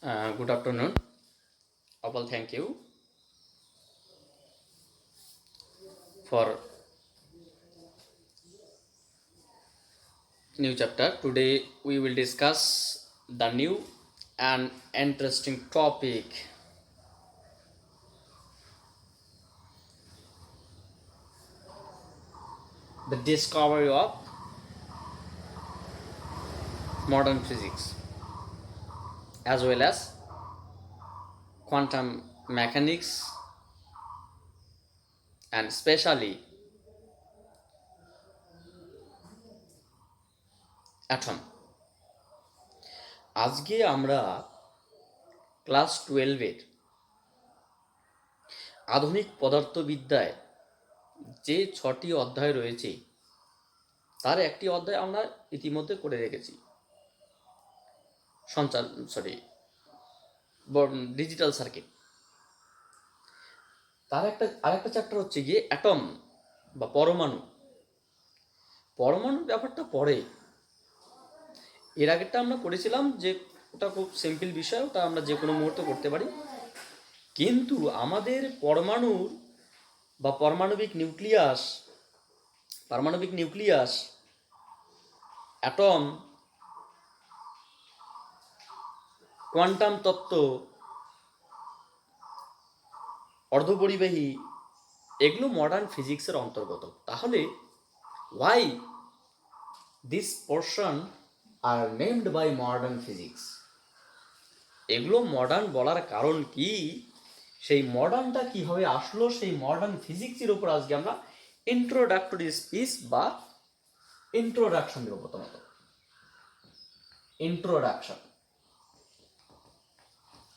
Good afternoon. Well, thank you for new chapter. Today we will discuss the new and interesting topic, the discovery of modern physics as well as quantum mechanics and especially atom. আজকে আমরা class 12-এর আধুনিক পদার্থবিদ্যায় যে 6টি অধ্যায় রয়েছে তার একটি অধ্যায় আমরা ইতিমধ্যে করে রেখেছি। Digital circuit. তার আরেকটা চ্যাপ্টার হচ্ছে গিয়ে অ্যাটম বা পরমাণু। পরমাণুর ব্যাপারটা পরে, এর আগেরটা আমরা করেছিলাম যে ওটা খুব সিম্পল বিষয়, ওটা আমরা যে কোনো মুহূর্তে করতে পারি। কিন্তু আমাদের পরমাণুর বা পারমাণবিক নিউক্লিয়াস, অ্যাটম, কোয়ান্টাম তত্ত্ব, অর্ধপরিবাহী, এগুলো মডার্ন ফিজিক্সের অন্তর্গত। তাহলে why this portion are named by modern physics? এগুলো মডার্ন বলার কারণ কি, সেই মডার্নটা কীভাবে আসলো, সেই মডার্ন ফিজিক্সের উপর আজকে আমরা ইন্ট্রোডাক্টরি স্পিচ বা ইন্ট্রোডাকশন দেবো। প্রথমত ইন্ট্রোডাকশন।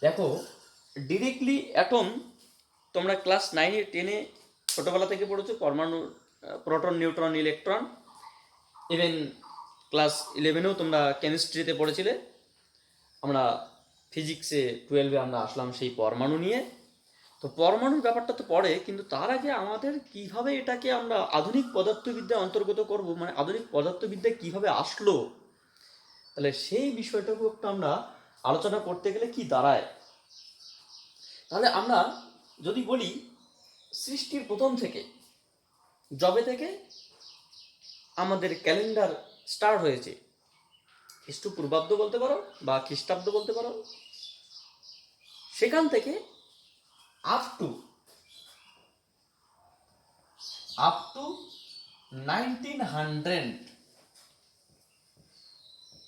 দেখো, ডিরেক্টলি অ্যাটম তোমরা ক্লাস 9-10 ছোটোবেলা থেকে পড়েছো, পরমাণু, proton, neutron, electron. Even class 11-এও তোমরা কেমিস্ট্রিতে পড়েছিলে। আমরা ফিজিক্সে 12-এ আমরা আসলাম সেই পরমাণু নিয়ে। তো পরমাণুর ব্যাপারটা তো পড়ে, কিন্তু তার আগে আমাদের কিভাবে এটাকে আমরা আধুনিক পদার্থবিদ্যায় অন্তর্গত করব, মানে আধুনিক পদার্থবিদ্যায় কিভাবে আসলো, তাহলে সেই বিষয়টাকে একটু আমরা আলোচনা করতে গেলে কি দাঁড়ায়। তাহলে আমরা যদি বলি সৃষ্টির প্রথম থেকে, যবে থেকে আমাদের ক্যালেন্ডার স্টার্ট হয়েছে, খ্রিস্টপূর্বাব্দ বলতে পারো বা খ্রিস্টাব্দ বলতে পারো, সেখান থেকে আপ টু 1900,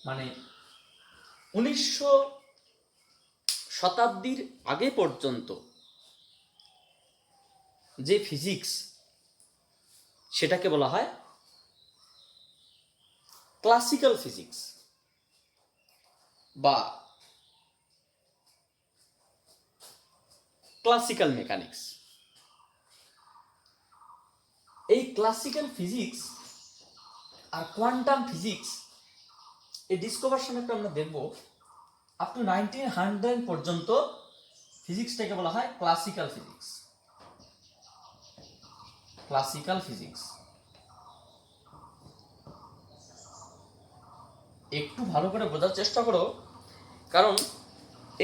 মানে 1900 শতাব্দীর আগে পর্যন্ত যে ফিজিক্স, সেটাকে বলা হয় ক্লাসিক্যাল ফিজিক্স বা ক্লাসিক্যাল মেকানিক্স। এই ক্লাসিক্যাল ফিজিক্স আর কোয়ান্টাম ফিজিক্স, এই ডিসকভারশনটা আমরা দেখব আপ টু 1900 পর্যন্ত ফিজিক্সটাকে বলা হয় ক্লাসিক্যাল ফিজিক্স। ক্লাসিক্যাল ফিজিক্স একটু ভালো করে বোঝার চেষ্টা করো, কারণ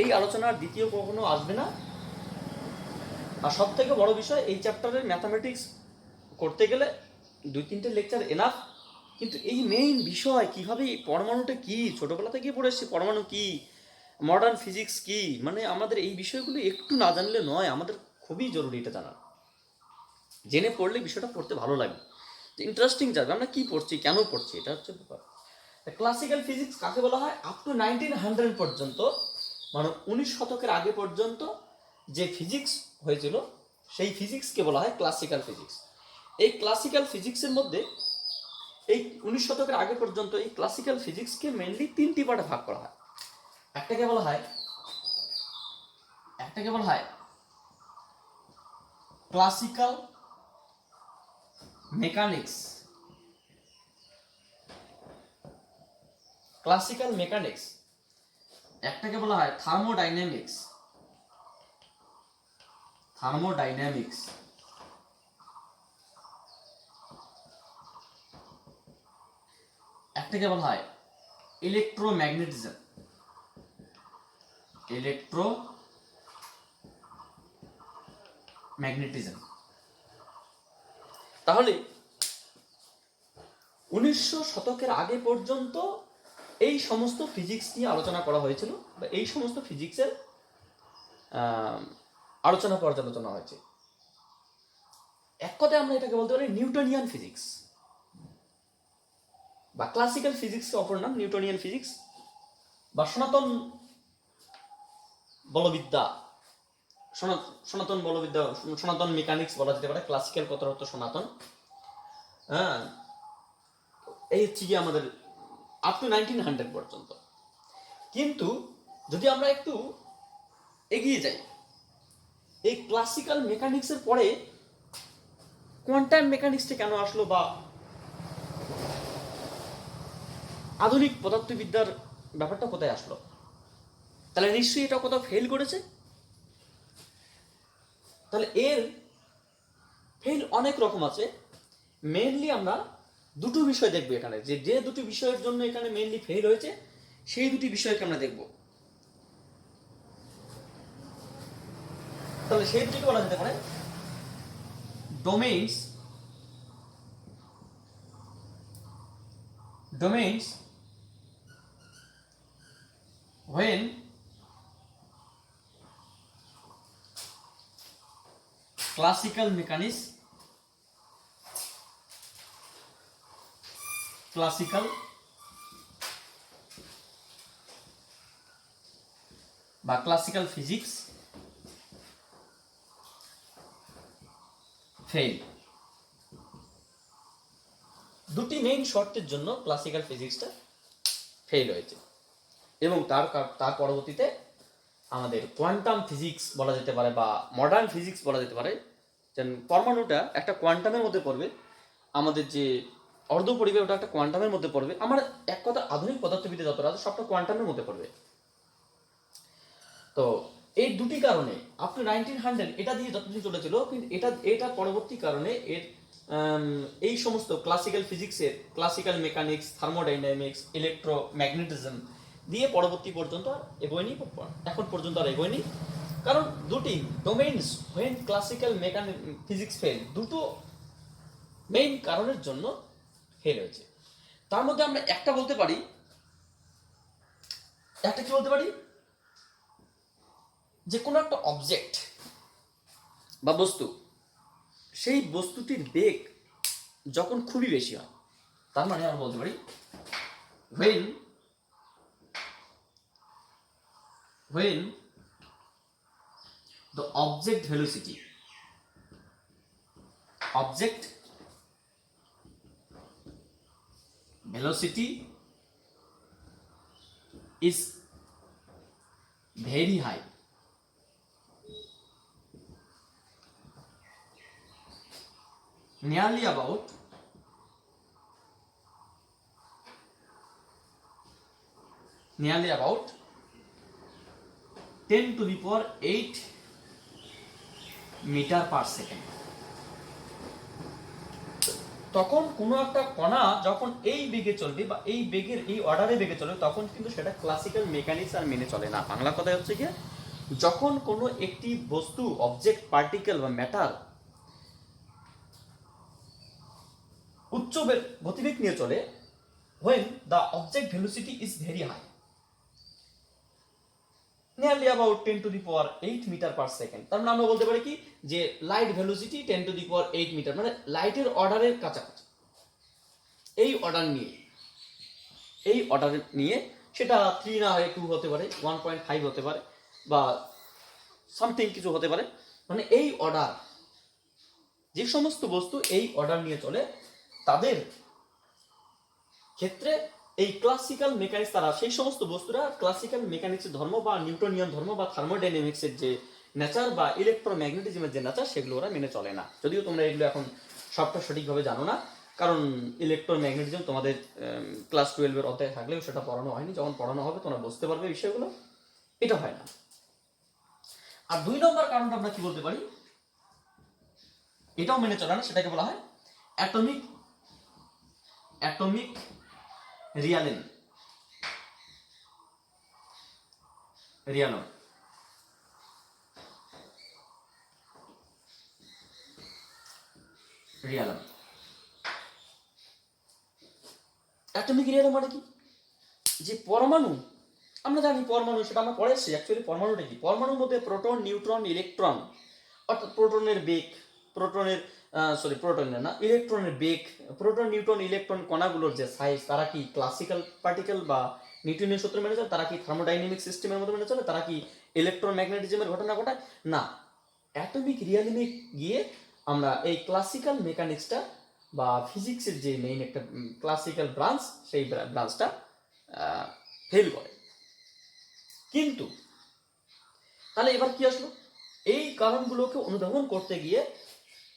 এই আলোচনার দ্বিতীয় কখনো আসবে না। আর সব থেকে বড় বিষয়, এই চ্যাপ্টারের ম্যাথামেটিক্স করতে গেলে 2-3টে লেকচার এনাফ, কিন্তু এই মেইন বিষয় কিভাবে পরমাণুটা কি, ছোটবেলা থেকে পড়ে এসেছি পরমাণু কি, মডার্ন ফিজিক্স কি, মানে আমাদের এই বিষয়গুলো একটু না জানলে নয়, আমাদের খুবই জরুরি এটা জানা। জেনে পড়লে বিষয়টা পড়তে ভালো লাগে, ইন্টারেস্টিং যাবে, আমরা কি পড়ছি, কেন পড়ছি, এটা হচ্ছে ব্যাপার। ক্লাসিক্যাল ফিজিক্স কাকে বলা হয়? আপ টু 1900 পর্যন্ত, মানে 19 শতকের আগে পর্যন্ত যে ফিজিক্স হয়েছিল, সেই ফিজিক্সকে বলা হয় ক্লাসিক্যাল ফিজিক্স। এই ক্লাসিক্যাল ফিজিক্সের মধ্যে এই 19 শতকের আগে পর্যন্ত এই ক্লাসিক্যাল ফিজিক্সকে মেনলি 3টি পার্টে ভাগ করা হয়। একটাকে বলা হয় ক্লাসিক্যাল মেকানিক্স। একটাকে বলা হয় থার্মোডাইনামিক্স। একটাকে বলা হয় ইলেকট্রোম্যাগনেটিজম। ইলেকট্রোম্যাগনেটিজম। তাহলে 1900 শতকের আগে পর্যন্ত এই সমস্ত ফিজিক্স নিয়ে আলোচনা করা হয়েছিল, বা এই সমস্ত ফিজিক্সের আলোচনা পর্যালোচনা হয়েছে। এক কথায় আমরা এটাকে বলতে পারি নিউটনিয়ান ফিজিক্স, বা ক্লাসিক্যাল ফিজিক্স অপর নাম নিউটনিয়ান ফিজিক্স, বা সনাতন বলবিদ্যা, সনাতন বলবিদ্যা, সনাতন মেকানিক্স বলা যেতে পারে। ক্লাসিক্যাল কথার অর্থ সনাতন। হ্যাঁ, এই হচ্ছে কি আমাদের আপ টু 1900 পর্যন্ত। কিন্তু যদি আমরা একটু এগিয়ে যাই, এই ক্লাসিক্যাল মেকানিক্সের পরে কোয়ান্টাম মেকানিক্সটা কেন আসলো, বা আধুনিক পদার্থবিদ্যার ব্যাপারটা কোথায় আসলো? তাহলে নিশ্চয়ই এটা কোথাও ফেল করেছে। তাহলে এর ফেল অনেক রকম আছে। মেইনলি আমরা দুটো বিষয় দেখবো এখানে, যে দুটি বিষয়ের জন্য এখানে মেইনলি ফেল হয়েছে, সেই দুটি বিষয়কে আমরা দেখব। তাহলে সেই দুটিকে বলা যেতে পারে ডোমেইনস when classical mechanics বা ক্লাসিক্যাল ফিজিক্স ফেল। দুটি মেইন শর্তের জন্য ক্লাসিক্যাল ফিজিক্সটা ফেল হয়েছে, এবং তার পরবর্তীতে আমাদের কোয়ান্টাম ফিজিক্স বলা যেতে পারে, বা মডার্ন ফিজিক্স বলা যেতে পারে। যেন পরমাণুটা একটা কোয়ান্টামের মধ্যে পড়বে, আমাদের যে অর্ধপরিবাহ ওটা একটা কোয়ান্টামের মধ্যে পড়বে। আমার এক কথা আধুনিক পদার্থবিদ্যা যতটা আছে সবটা কোয়ান্টামের মধ্যে পড়বে। তো এই দুটি কারণে আপ টু 1900 এটা দিয়ে যতদিন চলেছিল, কিন্তু এটা পরবর্তী কারণে এর এই সমস্ত ক্লাসিক্যাল ফিজিক্সের ক্লাসিক্যাল মেকানিক্স, থার্মোডাইনামিক্স, ইলেকট্রোম্যাগনেটিজম দিয়ে পরবর্তী পর্যন্ত আর এগোয়নি, এখন পর্যন্ত আর এগোয়নি। কারণ দুটি domains when classical physics fail, দুটো মেইন কারণের জন্য ফেল হয়েছে। তার মধ্যে আমরা একটা কি বলতে পারি, যে কোনো একটা অবজেক্ট বা বস্তু, সেই বস্তুটির বেগ যখন খুবই বেশি হয়, তার মানে আমরা বলতে পারি when the object velocity is very high, nearly about 10 to the power 8 metre per second. তখন কোনো একটা কণা যখন এই বেগে চলবে, বা এই বেগের এই অর্ডারে বেগে চলবে, তখন কিন্তু সেটা ক্লাসিক্যাল মেকানিক্স আর মেনে চলে না। বাংলা কথায় হচ্ছে কি, যখন কোনো একটি বস্তু, অবজেক্ট, পার্টিকেল বা ম্যাটার উচ্চ গতিবেগ নিয়ে চলে, when the object velocity is very high, nearly about 10 to the power 8 metre per second. তার মানে আমরা বলতে পারি কি, যে light velocity 10 to the power 8 metre, মানে লাইটের অর্ডারের কাছাকাছি। এই অর্ডার নিয়ে সেটা 3 না হয়ে 2 হতে পারে, 1.5 হতে পারে, বা সামথিং কিছু হতে পারে। মানে এই অর্ডার, যে সমস্ত বস্তু এই অর্ডার নিয়ে চলে, তাদের ক্ষেত্রে এই ক্লাসিক্যাল মেকানিক্স, তারা সেই সমস্ত বস্তুরা ক্লাসিক্যাল মেকানিক্সের ধর্ম, বা নিউটনিয়ান ধর্ম, বা থার্মোডাইনামিক্সের যে নেচার, বা ইলেকট্রোম্যাগনেটিজমের যে নেচার, সেগুলো ওরা মেনে চলে না। যদিও তোমরা এগুলো এখন সবটা সঠিকভাবে জানো না, কারণ ইলেকট্রোম্যাগনেটিজম তোমাদের ক্লাস 12-এর অধ্যায় থাকলেও সেটা পড়ানো হয়নি। যখন পড়ানো হবে তোমরা বুঝতে পারবে বিষয়গুলো, এটা হয় না। আর 2 নম্বর কারণটা আমরা কি বলতে পারি, এটাও মেনে চলে না, সেটাকে বলা হয় অ্যাটমিক রিয়ালিন। রিয়ালাম। অ্যাটমিক রিয়ালাম মানে কি? যে পরমাণু, আমরা জানি পরমাণু, সেটা আমরা পড়ে এসেছি। অ্যাকচুয়ালি পরমাণুটা কি? পরমাণুর মধ্যে প্রোটন, নিউট্রন, ইলেকট্রন, অর্থাৎ প্রোটনের বেগ, প্রোটনের প্রোটনের না, ইলেকট্রনের বেগ, প্রোটন, নিউট্রন, ইলেকট্রন কণাগুলোর যে সাইজ, তারা কি ক্লাসিক্যাল পার্টিকেল বা নিউটনের সূত্র মেনে চলে? তারা কি থার্মোডাইনামিক সিস্টেমের মধ্যে মেনে চলে? তারা কি ইলেকট্রোম্যাগনেটিজমের ঘটনা ঘটায়? না। অ্যাটমিক রিয়ালিমে গিয়ে আমরা এই ক্লাসিক্যাল মেকানিক্সটা বা ফিজিক্সের যে মেইন একটা ক্লাসিক্যাল ব্রাঞ্চ, সেই ব্রাঞ্চটা ফেল করে। কিন্তু তাহলে এবার কি আসলো? এই কারণগুলোকে অনুধাবন করতে গিয়ে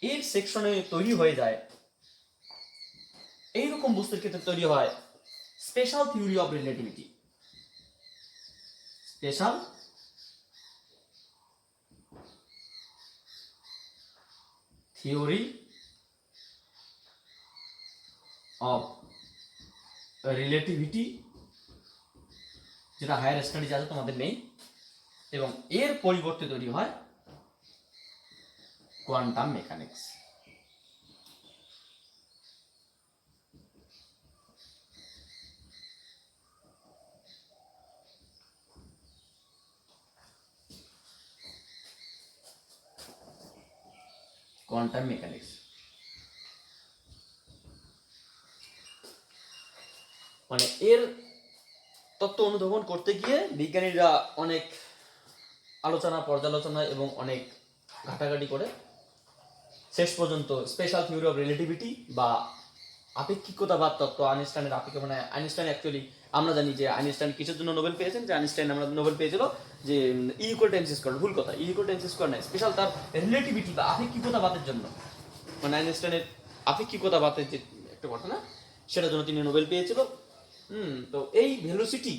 এর সেকশনে তৈরি হয়ে যায়, এইরকম বস্তুর ক্ষেত্রে তৈরি হয় special theory of relativity. Special theory of relativity, যেটা হায়ার স্টাডিজ আছে তোমাদের নেই, এবং এর পরিবর্তে তৈরি হয় কোয়ান্টাম মেকানিক্স। কোয়ান্টাম মেকানিক্স মানে এর তত্ত্ব অনুধাবন করতে গিয়ে বিজ্ঞানীরা অনেক আলোচনা, পর্যালোচনা এবং অনেক ঘাটাঘাটি করে শেষ পর্যন্ত স্পেশাল থিওরি অফ রিলেটিভিটি বা আপেক্ষিকতাবাদ তত্ত্ব, আইনস্টাইনের মানে আইনস্টাইন অ্যাকচুয়ালি আমরা জানি যে আইনস্টাইন কিসের জন্য নোবেল পেয়েছেন, যে আইনস্টাইন আমরা নোবেল পেয়েছিল যে ইকুয়াল টাইমস স্কোয়ার, ভুল কথা, ইকুয়াল টাইমস স্কোয়ার নয়, স্পেশাল তার রিলেটিভিটি বা আপেক্ষিকতাবাদের জন্য, মানে আইনস্টাইনের আপেক্ষিকতাবাদের যে একটা ঘটনা, সেটার জন্য তিনি নোবেল পেয়েছিল। তো এই ভেলোসিটি,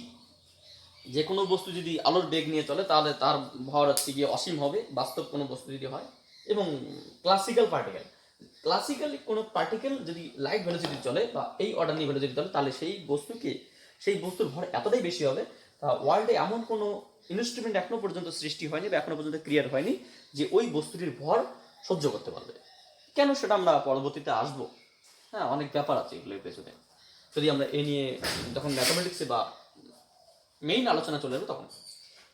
যে কোনো বস্তু যদি আলোর বেগ নিয়ে চলে তাহলে তার ভর হচ্ছে গিয়ে অসীম হবে, বাস্তব কোনো বস্তু যদি হয়। এবং ক্লাসিক্যালি কোনো পার্টিকেল যদি লাইট ভেলোসিটি চলে বা এই অর্ডার নিয়ে ভেলোসিটি চলে, তাহলে সেই বস্তুর ভর এতটাই বেশি হবে, তা ওয়ার্ল্ডে এমন কোনো ইনস্ট্রুমেন্ট এখনো পর্যন্ত সৃষ্টি হয়নি বা এখনো পর্যন্ত ক্রিয়েট হয়নি যে ওই বস্তুটির ভর সহ্য করতে পারবে। কেন, সেটা আমরা পরবর্তীতে আসবো। হ্যাঁ, অনেক ব্যাপার আছে এগুলোর পেছনে, যদি আমরা এ নিয়ে যখন ম্যাথামেটিক্সে বা মেইন আলোচনা চলে যাবে তখন।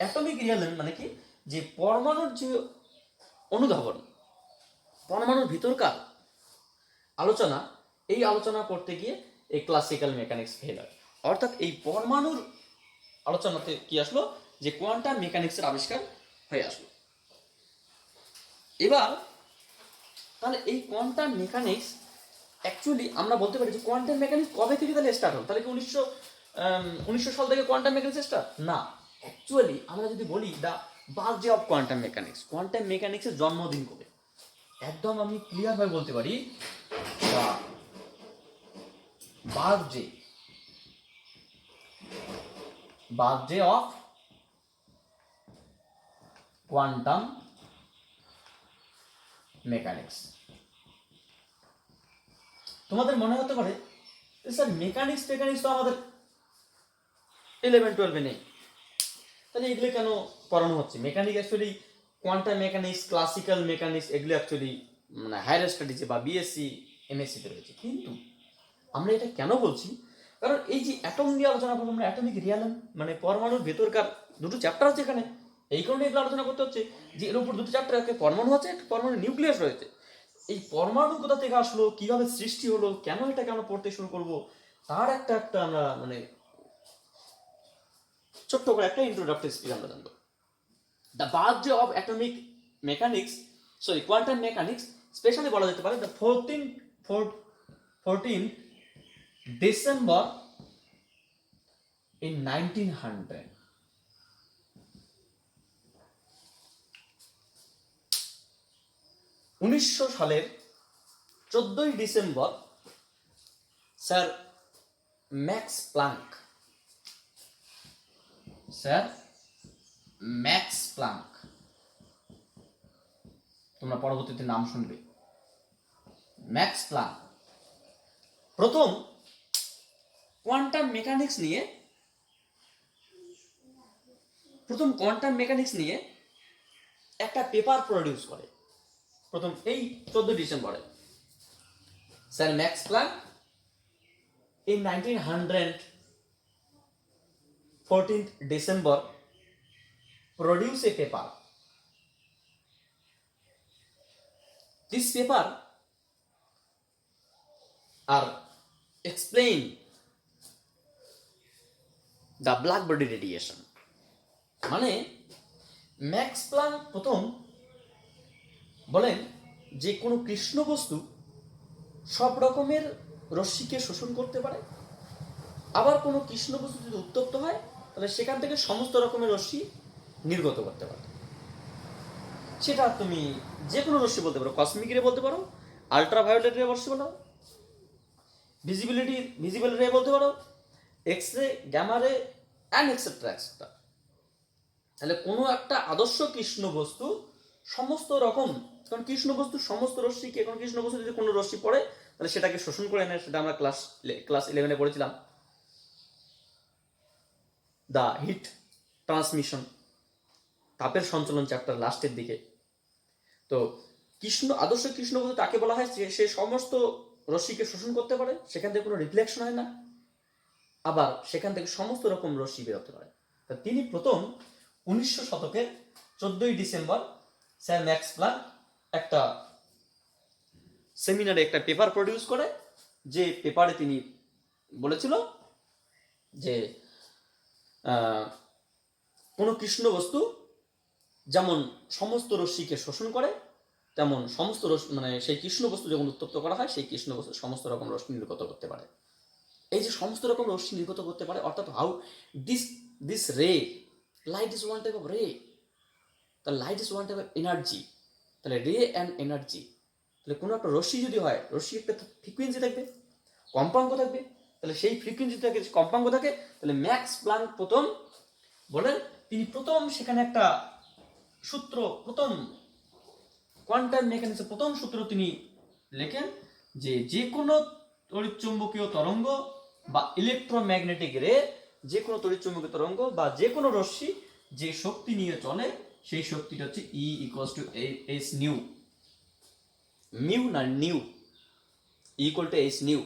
অ্যাটমিক রিয়ালিজম মানে কি? যে পরমাণুর যে অনুধাবন, পরমাণুর ভিতরকার আলোচনা, এই আলোচনা করতে গিয়ে এই ক্লাসিক্যাল মেকানিক্স ফেল হয়। অর্থাৎ এই পরমাণুর আলোচনাতে কি আসলো? যে কোয়ান্টাম মেকানিক্সের আবিষ্কার হয়ে আসলো। এবার তাহলে এই কোয়ান্টাম মেকানিক্স অ্যাকচুয়ালি আমরা বলতে পারি যে কোয়ান্টাম মেকানিক্স কবে থেকে তাহলে স্টার্ট হল? তাহলে কি 1900 সাল থেকে কোয়ান্টাম মেকানিক্স স্টার্ট? না। অ্যাকচুয়ালি আমরা যদি বলি দ্য বার্থডে অফ কোয়ান্টাম মেকানিক্সের জন্মদিন কবে, একদম আমি ক্লিয়ার ভাবে বলতে পারি, the birthday of quantum mechanics. তোমাদের মনে হতে পারে স্যার মেকানিক্স তো আমাদের 11-12 নেই, তাহলে এগুলো কেন পড়ানো হচ্ছে? Mechanics actually quantum mechanics, classical mechanics, এগুলো অ্যাকচুয়ালি মানে হায়ার স্টাডিজে বা বিএসসি, এমএসসিতে রয়েছে। কিন্তু আমরা এটা কেন বলছি? কারণ এই যে অ্যাটম নিয়ে আলোচনা করবো আমরা, অ্যাটমিক রিয়ালিজম মানে পরমাণুর ভেতরকার দুটো চ্যাপ্টার আছে এখানে, এই কারণে এগুলো আলোচনা করতে হচ্ছে যে এর উপর দুটো চ্যাপ্টার, একটা পরমাণু আছে, একটা পরমাণু নিউক্লিয়াস রয়েছে। এই পরমাণু কোথা থেকে আসলো, কিভাবে সৃষ্টি হলো, কেন এটা কেন পড়তে শুরু করবো, তার একটা আমরা মানে ছোট্ট করে একটা ইন্ট্রোডাক্টরি স্পিচ আমরা জানবো। The birthday of quantum mechanics, specially বলা যেতে পারে দ্য 14 ডিসেম্বর in 1900। 1900 সালের 14ই ডিসেম্বর স্যার ম্যাক্স প্লাঙ্ক তোমরা পরবর্তীতে নাম শুনবে, ম্যাক্স প্লাঙ্ক প্রথম কোয়ান্টাম মেকানিক্স নিয়ে একটা পেপার প্রডিউস করে, প্রথম এই 14 ডিসেম্বরে। Sir Max Planck in 14th December produce a paper. This paper are explain the black body radiation. মানে ম্যাক্স প্ল্যাঙ্ক প্রথম বলেন যে কোনো কৃষ্ণ বস্তু সব রকমের রশ্মিকে শোষণ করতে পারে, আবার কোনো কৃষ্ণ বস্তু যদি উত্তপ্ত হয় তাহলে সেখান থেকে সমস্ত রকমের রশ্মি নির্গত করতে পারে। সেটা তুমি যে কোনো রশ্মি বলতে পারো, কসমিক রে বলতে পারো, আল্ট্রাভায়োলেট রে বলতে পারো, ভিজিবল রে বলতে পারো, এক্স রে, গ্যামা রে অ্যান্ড এক্সেট্রা এক্সেট্রা। তাহলে কোনো একটা আদর্শ কৃষ্ণ বস্তু সমস্ত রকম, কারণ কৃষ্ণ বস্তু সমস্ত রশ্মিকে, এখন কৃষ্ণ বস্তু যদি কোনো রশ্মি পড়ে তাহলে সেটাকে শোষণ করে নেয়, সেটা আমরা ক্লাস 11-এ পড়েছিলাম, দ্য হিট ট্রান্সমিশন, তাপের সঞ্চালন চ্যাপ্টার লাস্টের দিকে। তো আদর্শ কৃষ্ণ বস্তু তাকে বলা হয় যে সে সমস্ত রশ্মিকে শোষণ করতে পারে, সেখান থেকে কোনো রিফ্লেকশন হয় না, আবার সেখান থেকে সমস্ত রকম রশ্মি বেরোতে পারে। তা তিনি প্রথম 1900 শতকের 14ই ডিসেম্বর স্যার ম্যাক্স প্ল্যাঙ্ক একটা সেমিনারে একটা পেপার প্রডিউস করে, যে পেপারে তিনি বলেছিল যে কোনো কৃষ্ণ বস্তু যেমন সমস্ত রশ্মিকে শোষণ করে, তেমন সমস্ত মানে সেই কৃষ্ণ বস্তু যখন উত্তপ্ত করা হয় সেই কৃষ্ণ বস্তু সমস্ত রকম রশ্মি নির্গত করতে পারে। এই যে সমস্ত রকম রশ্মি নির্গত করতে পারে, অর্থাৎ হাউ দিস রে, light is one type of রে, তাহলে light is one type of energy, তাহলে রে অ্যান্ড এনার্জি। তাহলে কোনো একটা রশ্মি যদি হয়, রশ্মি একটা ফ্রিকুয়েন্সি থাকবে, কম্পাঙ্ক থাকবে, তাহলে সেই ফ্রিকুয়েন্সি থাকে, কম্পাঙ্ক থাকে, তাহলে ম্যাক্স প্ল্যাঙ্ক প্রথম বলেন, তিনি প্রথম সেখানে একটা সূত্র, প্রথম কোয়ান্টাম মেকানিক্সের প্রথম সূত্র তিনি লেখেন যে যে কোনো তড়িৎচুম্বকীয় তরঙ্গ বা ইলেকট্রোম্যাগনেটিক রে, যে কোনো তড়িৎচুম্বকীয় তরঙ্গ বা যে কোনো রশ্মি যে শক্তি নিয়ে চলে সেই শক্তিটা হচ্ছে E = h নিউ, মিউ না নিউ, E = h নিউ,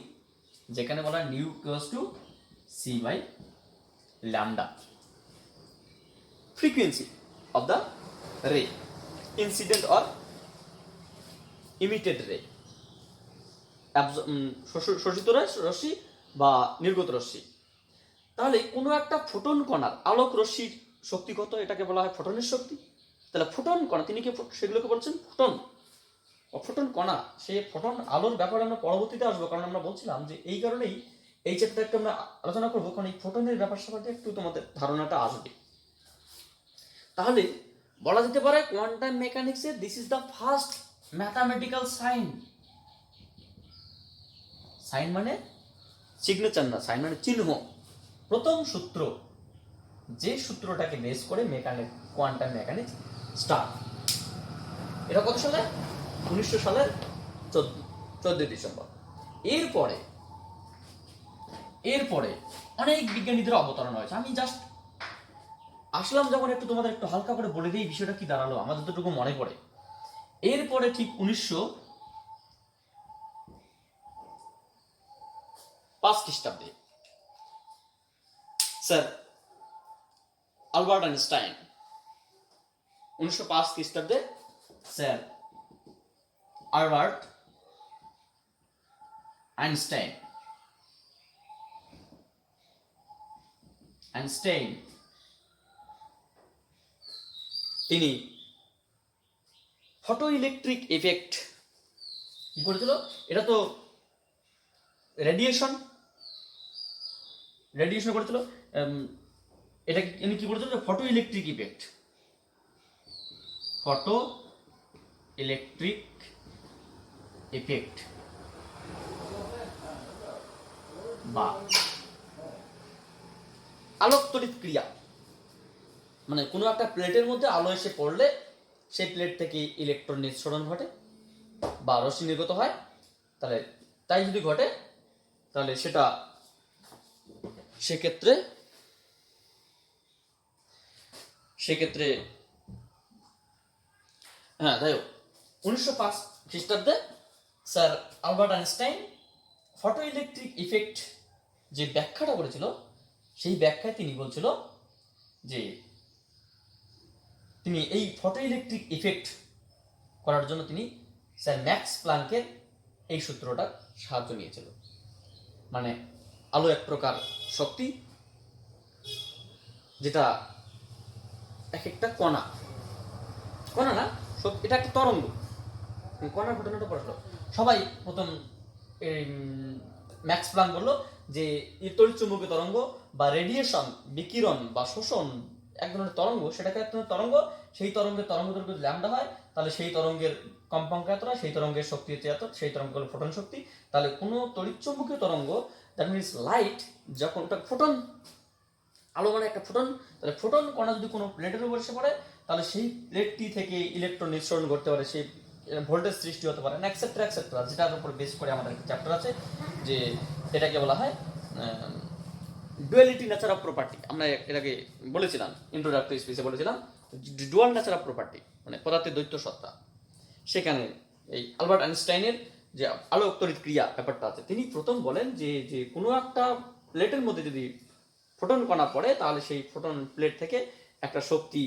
যেখানে বলা হয় new = c/λ, frequency of the ray, incident or emitted ray, শোষিত রশ্মি বা নির্গত রশ্মি। তাহলে কোনো একটা ফোটন কণার আলোক রশ্মির শক্তি কত, এটাকে বলা হয় ফোটনের শক্তি। তাহলে ফোটন কণা, তিনি কি সেগুলোকে বলছেন ফোটন, ফোটন কণা। সেই ফোটন আলোর ব্যাপারে আমরা পরবর্তীতে আসবো, কারণ আমরা বলছিলাম যে এই কারণেই এই চ্যাপ্টারটা আমরা আলোচনা করবো, কারণ এই ফোটনের ব্যাপার স্যাপারটা একটু তোমাদের ধারণাটা আসবে। তাহলে বলা যেতে পারে কোয়ান্টাম মেকানিক্সে this is the first mathematical sign. Sign মানে সিগনেচার না, সাইন মানে চিহ্ন, প্রথম সূত্র, যে সূত্রটাকে বেস করে কোয়ান্টাম মেকানিক্স স্টার্ট। এটা কত সালে? 1900 সালের 14 ডিসেম্বর। এরপরে অনেক বিজ্ঞানীদের অবতরণ হয়েছে। আমি জাস্ট আসলাম যখন একটু তোমাদের একটু হালকা করে বলে দিই বিষয়টা কি দাঁড়ালো, আমার যতটুকু মনে পড়ে। এরপরে ঠিক 1905 খ্রিস্টাব্দে স্যার আলবার্ট আইনস্টাইন, 1905 খ্রিস্টাব্দে স্যার আলবার্ট আইনস্টাইন তিনি ফটো ইলেকট্রিক এফেক্ট কি করেছিল, এটা তো রেডিয়েশন করেছিল, এটা তিনি কি করেছিল, ফটো ইলেকট্রিক ইফেক্ট বা আলোক তড়িৎ ক্রিয়া, মানে কোনো একটা প্লেটের মধ্যে আলো এসে পড়লে সেই প্লেট থেকে ইলেকট্রন নিঃসরণ ঘটে বা রশ্মি নির্গত হয়। তাহলে তাই যদি ঘটে তাহলে সেক্ষেত্রে হ্যাঁ, তাই 1905 খ্রিস্টাব্দে sir Albert Einstein photo electric effect যে ব্যাখ্যাটা করেছিল সেই ব্যাখ্যায় তিনি বলছিল যে তিনি এই ফটো ইলেকট্রিক ইফেক্ট করার জন্য তিনি স্যার ম্যাক্স প্লাঙ্কের এই সূত্রটার সাহায্য নিয়েছিল। মানে আলো এক প্রকার শক্তি, যেটা এক একটা কণা না, এটা একটা তরঙ্গ। কণার ঘটনাটা পড়াশোনা সবাই প্রথম ম্যাক্স প্লাঙ্ক বললো যে তড়িৎচুম্বকীয় তরঙ্গ বা রেডিয়েশন, বিকিরণ বা শোষণ এক ধরনের তরঙ্গ, সেটাকে এক ধরনের তরঙ্গ, সেই তরঙ্গের তরঙ্গদৈর্ঘ্য যদি ল্যাম্ডা হয় তাহলে সেই তরঙ্গের কম্পাঙ্ক এতটা, সেই তরঙ্গের শক্তি হচ্ছে এত, সেই তরঙ্গ হলো ফোটন শক্তি। তাহলে কোনো তড়িৎচুম্বকীয় তরঙ্গ, দ্যাট মিনস লাইট, যখন ওটা ফোটন, আলো মানে একটা ফোটন, তাহলে ফোটন কণা যদি কোনো প্লেটের উপর এসে পড়ে তাহলে সেই প্লেটটি থেকে ইলেকট্রন নিঃসরণ করতে পারে, সেই ভোল্টেজ সৃষ্টি হতে পারে, এক্সেট্রা এক্সেট্রা, যেটার উপর বেস করে আমাদের একটা চ্যাপ্টার আছে যে এটাকে বলা হয় ডুয়ালিটি নেচার অফ প্রপার্টি। আমরা এটাকে বলেছিলাম ইন্ট্রোডাক্টরি স্পিচে বলেছিলাম ডুয়াল নেচার অফ প্রপার্টি, মানে পদার্থের দ্বৈত সত্তা। সেখানে এই আলবার্ট আইনস্টাইনের যে আলোক তড়িৎ ক্রিয়া ব্যাপারটা আছে, তিনি প্রথম বলেন যে যে কোনো একটা প্লেটের মধ্যে যদি ফোটন কণা পড়ে তাহলে সেই ফোটন প্লেট থেকে একটা শক্তি,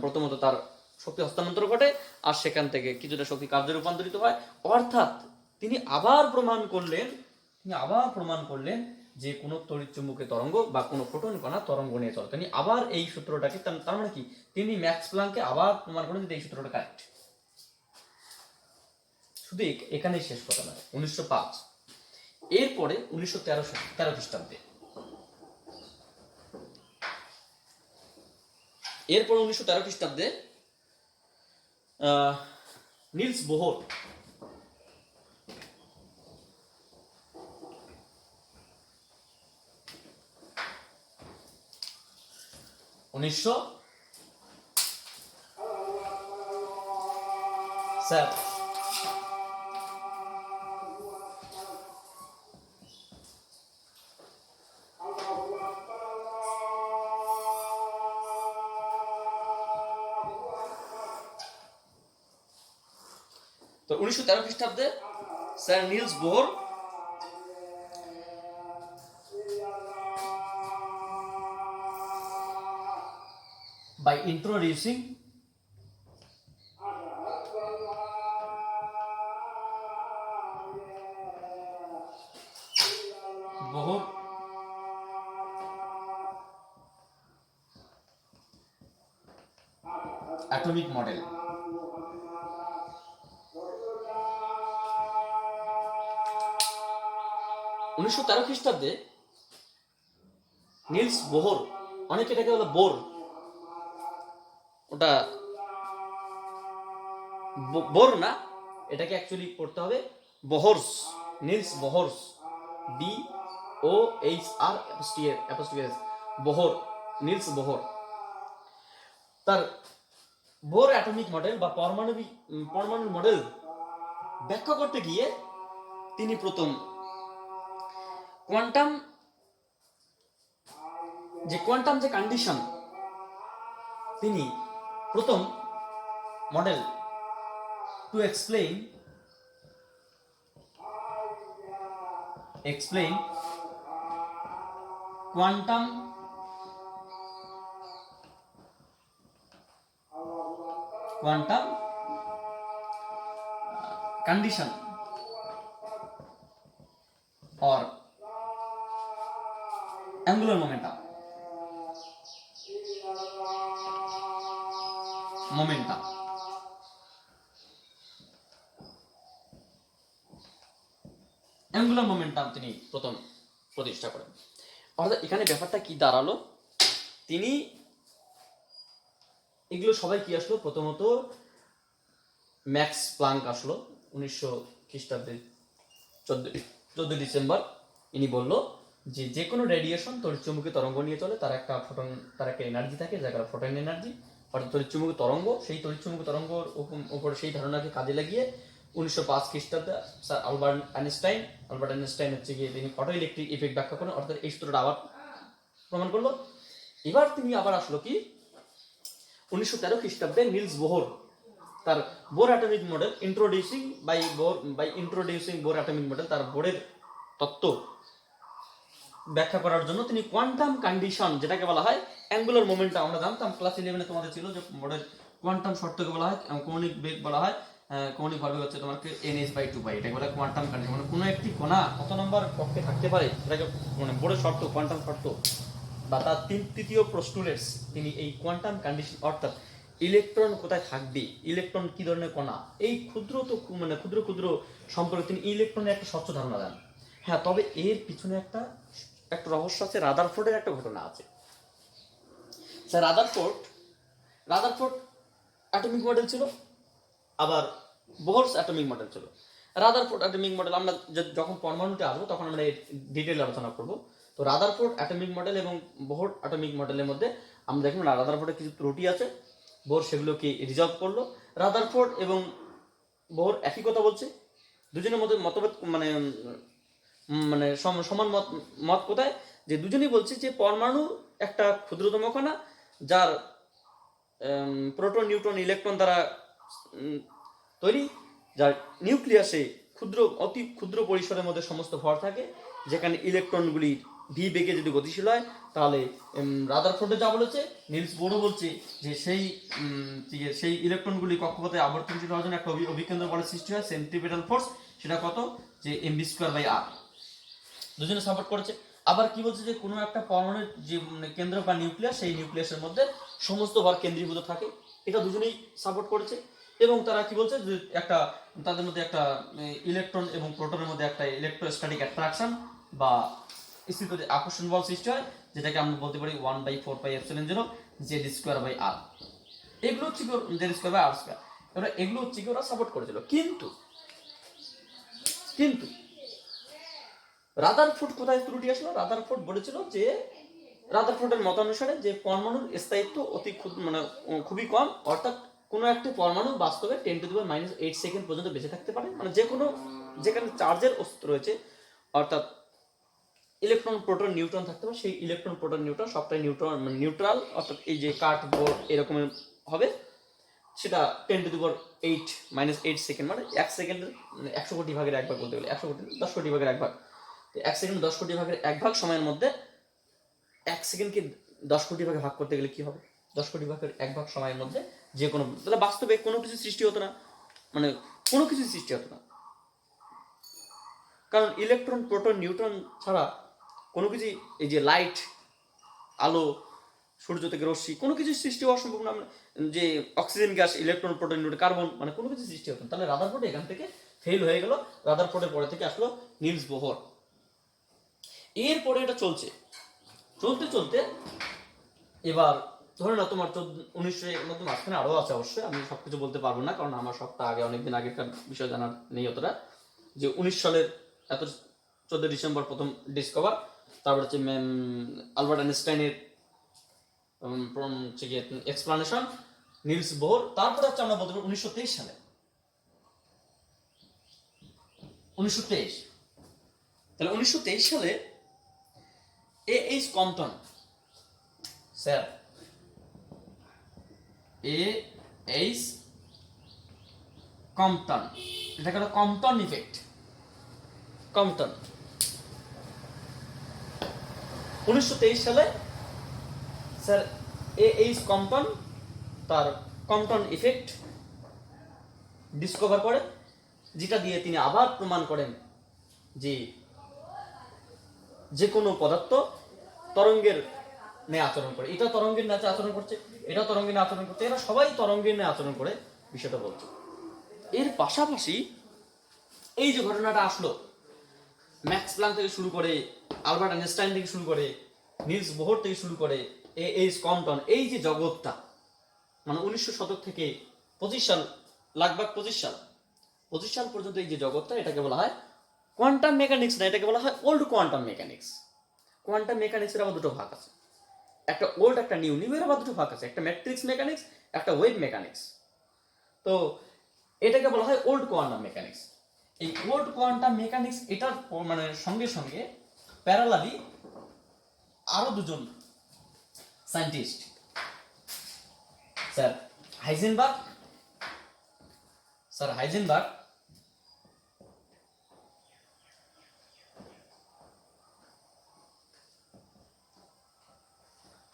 প্রথমত তার শক্তি হস্তান্তর ঘটে, আর সেখান থেকে কিছুটা শক্তি কার্যে রূপান্তরিত হয়। অর্থাৎ তিনি আবার প্রমাণ করলেন যে কোনো তড়িৎচুম্বকীয় তরঙ্গ বা কোনো ফোটন কণা তরঙ্গ নিয়ে চলে। তিনি আবার এই সূত্রটাকে, তার মানে কি, তিনি ম্যাক্স প্লাঙ্ককে আবার প্রমাণ করলেন যে এই সূত্রটা কারেক্ট। শুধু এখানেই শেষ কথা নয়, 1905 এরপরে 1913 খ্রিস্টাব্দে, এরপর 1913 খ্রিস্টাব্দে নিলস বোহর স্যার তো 1913 খ্রিস্টাব্দে sir Nils Bohr by introducing Bohr atomic model, উনিশশো 13 খ্রিস্টাব্দে নিলস বোহর, অনেকে এটাকে বলে বোর, ওটা বোর না, এটাকে অ্যাকচুয়ালি পড়তে হবে Bohr's, Niels Bohr's, BOHR Bohr, Niels Bohr. তার বোর অ্যাটমিক মডেল বা পরমাণু মডেল ব্যাখ্যা করতে গিয়ে তিনি প্রথম কোয়ান্টাম যে কন্ডিশন, তিনি প্রথম model to explain quantum condition or angular momentum angular momentum তিনি প্রথম প্রতিষ্ঠা করেন। অর্থাৎ এখানে ব্যাপারটা কি দাঁড়ালো, তিনি এগুলো সবাই কি আসলো, প্রথমত ম্যাক্স প্লাঙ্ক আসলো 1900 খ্রিস্টাব্দের 14 ডিসেম্বর। ইনি বলল যে যে কোনো রেডিয়েশন তড়িৎচুম্বকীয় তরঙ্গ নিয়ে চলে, তার একটা এনার্জি থাকে, যাকে ফোটন এনার্জি, অর্থাৎ তড়িৎচুম্বকীয় তরঙ্গ। সেই তড়িৎচুম্বকীয় তরঙ্গর উপর সেই ধারণাকে কাজে লাগিয়ে 1905 খ্রিস্টাব্দে স্যার আলবার্ট আইনস্টাইন হচ্ছে গিয়ে তিনি ফটো ইলেকট্রিক ইফেক্ট ব্যাখ্যা করেন, অর্থাৎ এই সূত্রটা আবার প্রমাণ করলো। এবার তিনি আবার আসলো কি 1913 খ্রিস্টাব্দে নিলস বোহর তার Bohr atomic model introducing Bohr atomic model, তার বোরের তত্ত্ব ব্যাখ্যা করার জন্য তিনি কোয়ান্টাম কন্ডিশন, যেটাকে বলা হয় অ্যাঙ্গুলার মোমেন্টাম, আমরা জানতাম ক্লাস 11-এ তোমাদের ছিল যে মোডের কোয়ান্টাম শর্তকে বলা হয় কৌণিক বেগ, বলা হয় কৌণিক ভরবেগ হচ্ছে তোমাকে nh/2π, এটাকে বলা হয় কোয়ান্টাম কন্ডিশন। মানে কোনো একটি কণা কত নম্বর কক্ষে থাকতে পারে এটাকে মানে বোর্ডের শর্ত, কোয়ান্টাম শর্ত বা তার তৃতীয় পোস্টুলেটস তিনি এই কোয়ান্টাম কন্ডিশন, অর্থাৎ ইলেকট্রন কোথায় থাকবে, ইলেকট্রন কি ধরনের কণা, এই ক্ষুদ্র তো মানে ক্ষুদ্র ক্ষুদ্র সম্পর্কে তিনি ইলেকট্রনের একটা স্বচ্ছ ধারণা দেন। হ্যাঁ, তবে এর পিছনে একটা রহস্য আছে, রাদারফোর্ডের একটা ঘটনা আছে। স্যার রাদারফোর্ড অ্যাটমিক মডেল ছিল, আবার বোহরস অ্যাটমিক মডেল ছিল। রাদারফোর্ড অ্যাটমিক মডেল আমরা যখন পরমাণুতে আসবো তখন আমরা ডিটেইল আলোচনা করব। তো রাদারফোর্ড অ্যাটমিক মডেল এবং বোহর অ্যাটমিক মডেলের মধ্যে আমরা দেখুন রাদারফোর্ডের কিছু ত্রুটি আছে, বোহর সেগুলোকে রিজলভ করলো। রাদারফোর্ড এবং বোহর একই কথা বলছে, দুজনের মধ্যে মতভেদ মানে মানে সমান মত কোথায়, যে দুজনেই বলছে যে পরমাণু একটা ক্ষুদ্রতম কণা যার প্রোটন, নিউট্রন, ইলেকট্রন দ্বারা তৈরি, যার নিউক্লিয়াসে অতি ক্ষুদ্র পরিসরের মধ্যে সমস্ত ভর থাকে, যেখানে ইলেকট্রনগুলি ভি বেগে যদি গতিশীল হয়, তাহলে রাদারফোর্ডে যা বলেছে, নিলস বোরও বলছে যে সেই ইলেকট্রনগুলি কক্ষপথে আবর্তনশীল হওয়ার জন্য একটা অভিকেন্দ্র বলের সৃষ্টি হয়, সেন্ট্রিপেটাল ফোর্স, সেটা কত, যে mv²/r। দুজনে সাপোর্ট করেছে। আবার কি বলছে যে কোনো একটা পরমাণুর যে কেন্দ্র বা নিউক্লিয়াস, সেই নিউক্লিয়াসের মধ্যে সমস্ত ভর কেন্দ্রীভূত থাকে, এটা দুজনেই সাপোর্ট করেছে। এবং তারা কি বলছে যে একটা তাদের মধ্যে একটা ইলেকট্রন এবং প্রোটনের মধ্যে একটা ইলেকট্রোস্ট্যাটিক অ্যাট্রাকশন বা স্থিত আকর্ষণ বল সৃষ্টি হয়, যেটাকে আমরা বলতে পারি 1/4πε0 z²/r। এগুলো হচ্ছে z²/r²। এবার এগুলো হচ্ছে কি ওরা সাপোর্ট করেছিল, কিন্তু রাদারফোর্ড কোথায় ত্রুটি আসলো? রাদারফোর্ড বলেছিল যে রাদারফোর্ডের মতানুসারে যে পরমাণুর স্থায়িত্ব অতি মানে খুবই কম, অর্থাৎ কোনো একটি পরমাণু বাস্তবে 10⁻⁸ সেকেন্ড পর্যন্ত বেঁচে থাকতে পারে। মানে যেখানে চার্জের অস্তিত্ব রয়েছে, অর্থাৎ ইলেকট্রন, প্রোটন, নিউট্রন থাকতে পারে, সেই ইলেকট্রন, প্রোটন, নিউট্রন সবটাই নিউট্রাল, অর্থাৎ এই যে কাঠ, বোর্ড এরকমের হবে, সেটা 10⁻⁸ সেকেন্ড, মানে 1 সেকেন্ডের 100 কোটি ভাগের 1 ভাগ বলতে গেলে 100 কোটি 10 কোটি ভাগের 1 ভাগ, 1 সেকেন্ড 10 কোটি ভাগের 1 ভাগ সময়ের মধ্যে 1 সেকেন্ডকে 10 কোটি ভাগে ভাগ করতে গেলে কি হবে, 10 কোটি ভাগের 1 ভাগ সময়ের মধ্যে যে কোনো, তাহলে বাস্তবে কোনো কিছু সৃষ্টি হতো না, মানে কোনো কিছু সৃষ্টি হতো না, কারণ ইলেকট্রন, প্রোটন, নিউট্রন ছাড়া কোনো কিছু, এই যে লাইট, আলো, সূর্য থেকে রশ্মি, কোনো কিছু সৃষ্টি হওয়া সম্ভব না। যে oxygen gas, electron, proton, neutron, carbon, মানে কোনো কিছু সৃষ্টি হতো না। তাহলে রাদারফোর্ড এখান থেকে ফেল হয়ে গেল। রাদারফোর্ডের পরে থেকে আসলো নিলস বোহর। এরপরে এটা চলতে এবার ধরে না তোমার 1900 এর মধ্যে মাঝখানে আরো আছে, অবশ্যই আমি সবকিছু বলতে পারবো না, কারণ আমার সপ্তাহ আগে, অনেকদিন আগেকার বিষয় জানার নেই অতটা, যে 19 সালের 14 ডিসেম্বর প্রথম ডিসকভার, তারপর হচ্ছে আলবার্ট আইনস্টাইনের এক্সপ্লানেশন, নিলস বোহর, তারপরে হচ্ছে আমরা বলতে পারি 1923 সালে, 1923, তাহলে 1923 সালে H Compton, sir H Compton, এটাকে হলো কম্পটন ইফেক্ট। কম্পটন 1923 সালে স্যার এইচ কম্পটন তার কম্পটন ইফেক্ট ডিসকভার করে, যেটা দিয়ে তিনি আবার প্রমাণ করেন যে কোনো পদার্থ তরঙ্গের ন্যায় আচরণ করে, এটা তরঙ্গের ন্যায় আচরণ করছে, এটা তরঙ্গের ন্যায় আচরণ করছে, এরা সবাই তরঙ্গের ন্যায় আচরণ করে, বিষয়টা বলছে। এর পাশাপাশি এই যে ঘটনাটা আসলো, ম্যাক্স প্ল্যাঙ্ক থেকে শুরু করে, আলবার্ট আইনস্টাইন থেকে শুরু করে, নিলস বোহর থেকে শুরু করে, এইচ কম্পটন, এই যে জগৎটা, মানে 1900 শতক থেকে 25 সাল, লাগভাগ 25 সাল পর্যন্ত এই যে জগৎটা, এটাকে বলা হয় কোয়ান্টাম মেকানিক্স না, এটাকে বলা হয় ওল্ড কোয়ান্টাম মেকানিক্স। কোয়ান্টাম মেকানিক্সের আবার দুটো ভাগ আছে, একটা ওল্ড, একটা নিউ। এর আবার দুটো ভাগ আছে, একটা ম্যাট্রিক্স মেকানিক্স, একটা ওয়েভ মেকানিক্স। তো এটাকে বলা হয় ওল্ড কোয়ান্টাম মেকানিক্স। এই ওল্ড কোয়ান্টাম মেকানিক্স, এটার মানে সঙ্গে সঙ্গে প্যারালালি আরো দুজন সায়েন্টিস্ট, স্যার হাইজেনবার্গ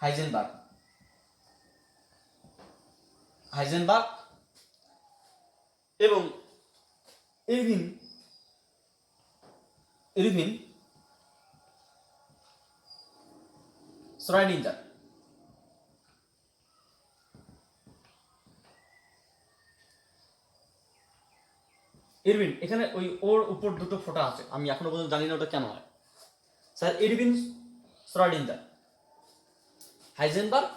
হাইজেনবার্গ এবং ইরভিন শ্রোডিঙ্গার। ইরভিন, এখানে ওর উপর দুটো ফোঁটা আছে, আমি এখনো পর্যন্ত জানি না ওটা কেন হয়। স্যার ইরভিন শ্রোডিঙ্গার, হাইজেনবার্গ,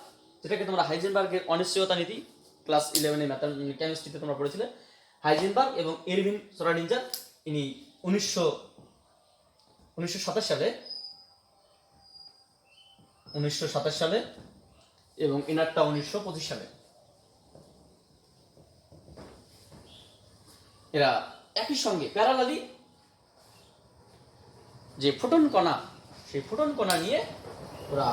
যেটাকে তোমরা হাইজেনবার্গের অনিশ্চয়তা নীতি ক্লাস 11 কেমিস্ট্রিতে তোমরা পড়েছিলে। হাইজেনবার্গ এবং ইরভিন শ্রোডিঙ্গার, ইনি 1927 সালে এবং ইনারটা 1925 সালে। এরা একই সঙ্গে প্যারালালি যে ফোটন কণা, সেই ফোটন কণা নিয়ে ওরা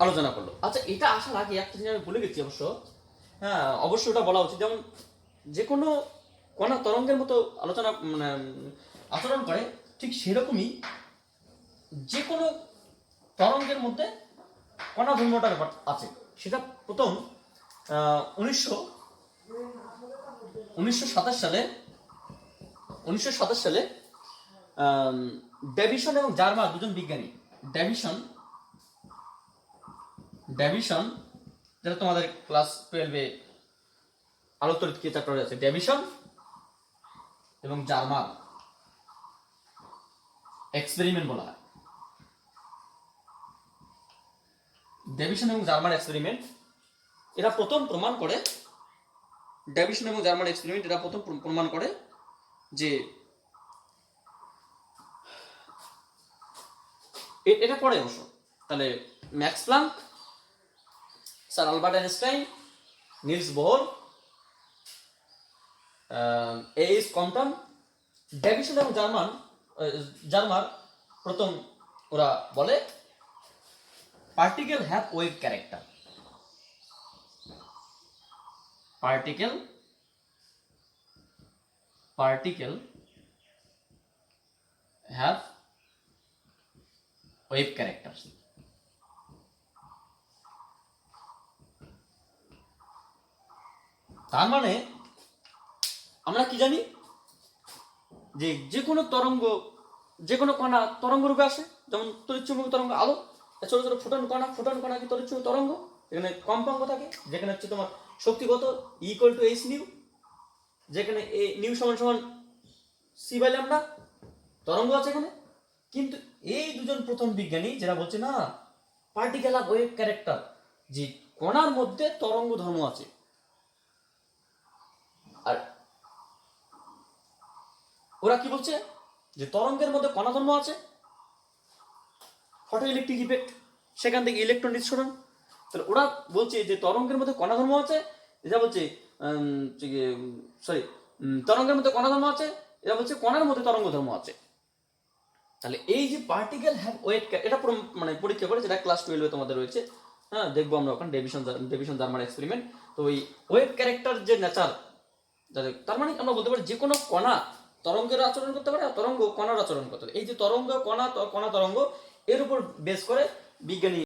আলোচনা করলো। আচ্ছা, এটা আসার আগে একটা জিনিস আমি ভুলে গেছি অবশ্য, হ্যাঁ অবশ্যই ওটা বলা উচিত। যেমন যে কোনো কণা তরঙ্গের মতো আচরণ করে, ঠিক সেরকমই যে কোনো তরঙ্গের মধ্যে কণা ধর্মটা ব্যাপার আছে। সেটা প্রথম 1927 সালে ডেভিসন এবং জার্মার দুজন বিজ্ঞানী, ডেভিসন যেটা তোমাদের ক্লাস 12-এ আলোত্তরিত কি চ্যাপ্টারে আছে, ডেভিসন এবং জার্মার এক্সপেরিমেন্ট বলা হয়। ডেভিসন এবং জার্মার এক্সপেরিমেন্ট এরা প্রথম প্রমাণ করে, যে এটা পড়ে অবশ্য। তাহলে max Planck, sir Albert Einstein, Nils Bohr, H Compton, Davidson এবং জার্মার প্রথম ওরা বলে particle have wave character. particle have wave characters। তার মানে আমরা কি জানি, যে কোনো তরঙ্গ, যে কোনো কণা তরঙ্গ রূপে আসে। যেমন তড়িৎচুম্বক তরঙ্গ, আলো, ছোট ছোট ফোটন কণা কি তড়িৎচুম্বক তরঙ্গ। এখানে কম্পাঙ্ক থাকে, যেখানে হচ্ছে তোমার শক্তিগত = h নিউ, যেখানে নিউ সমান c/λ, তরঙ্গ আছে এখানে। কিন্তু এই দুজন প্রথম বিজ্ঞানী যারা বলছে না পার্টিকেল অফ ওয়েভ ক্যারেক্টার, যে কণার মধ্যে তরঙ্গ ধর্ম আছে। আর ওরা কি বলছে, যে তরঙ্গের মধ্যে কণা ধর্ম আছে, ফটো ইলেকট্রিক ইফেক্ট, সেখান থেকে ইলেকট্রন নিঃসরণ। তাহলে ওরা বলছে যে তরঙ্গের মধ্যে কণা ধর্ম আছে, এটা বলছে তরঙ্গের মধ্যে কণা ধর্ম আছে, এরা বলছে কণার মধ্যে তরঙ্গ ধর্ম আছে। তাহলে এই যে পার্টিকেল হ্যাভ ওয়েভ, এটা পরীক্ষা করে, যেটা ক্লাস 12-এ তোমাদের রয়েছে, হ্যাঁ দেখবো আমরা ওখানে ডেভিসন জার্মার এক্সপেরিমেন্ট। তো ওই ওয়েভ ক্যারেক্টার যে নেচার, তার মানে আমরা বলতে পারি যে কোনো কণা তরঙ্গের আচরণ করতে পারে, আর তরঙ্গ কণার আচরণ করতে পারে। এই যে তরঙ্গ কণা তরঙ্গ, এর উপর বেস করে বিজ্ঞানী